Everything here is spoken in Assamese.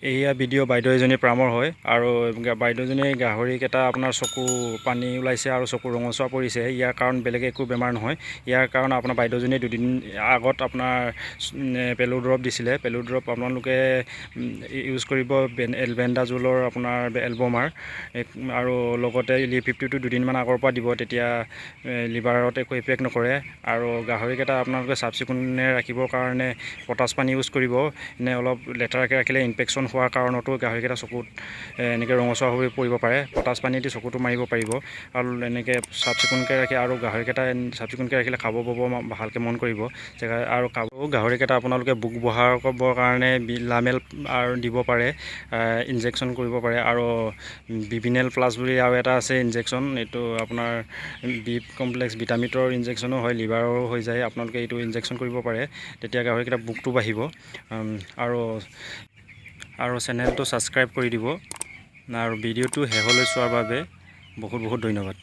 এয়া ভিডিঅ' বাইদেউ এজনীৰ পৰামৰ হয় আৰু বাইদেউজনীয়ে গাহৰিকেইটা আপোনাৰ চকু পানী ওলাইছে আৰু চকু ৰঙচুৱা পৰিছে। ইয়াৰ কাৰণ বেলেগ একো বেমাৰ নহয়। ইয়াৰ কাৰণ আপোনাৰ বাইদেউজনীয়ে দুদিন আগত আপোনাৰ পেলু দৰৱ দিছিলে। পেলু দৰৱ আপোনালোকে ইউজ কৰিব এলবেণ্ডাজোলৰ আপোনাৰ এলবমাৰ আৰু লগতে Li50টো দুদিনমান আগৰ পৰা দিব, তেতিয়া লিভাৰত একো ইফেক্ট নকৰে। আৰু গাহৰিকেইটা আপোনালোকে চাফ চিকুণে ৰাখিবৰ কাৰণে পটাছ পানী ইউজ কৰিব। নে অলপ লেতেৰাকৈ ৰাখিলে ইনফেকশ্যন হোৱাৰ কাৰণতো গাহৰিকেইটা চকুত এনেকৈ ৰঙচুৱা হৈ পৰিব পাৰে। পটাছ পানী দি চকুটো মাৰিব পাৰিব আৰু এনেকৈ চাফ চিকুণকৈ ৰাখি আৰু গাহৰিকেইটা চাফ চিকুণকৈ ৰাখিলে খাব ব'ব ভালকৈ মন কৰিব জেগা আৰু গাহৰিকেইটা আপোনালোকে বুক বঢ়াবৰ কাৰণে বিলামেল আৰু দিব পাৰে, ইনজেকশ্যন কৰিব পাৰে। আৰু বিভিনেল প্লাছ বুলি আৰু এটা আছে ইনজেকশ্যন, এইটো আপোনাৰ বি কমপ্লেক্স ভিটামিনৰ ইনজেকশ্যনো হয়, লিভাৰো হৈ যায়। আপোনালোকে এইটো ইনজেকশ্যন কৰিব পাৰে, তেতিয়া গাহৰিকেইটা বুকটো বাঢ়িব। আৰু চেনেলটো ছাবস্ক্ৰাইব কৰি দিব আৰু ভিডিঅ'টো শেষলৈ চোৱাৰ বাবে বহুত বহুত ধন্যবাদ।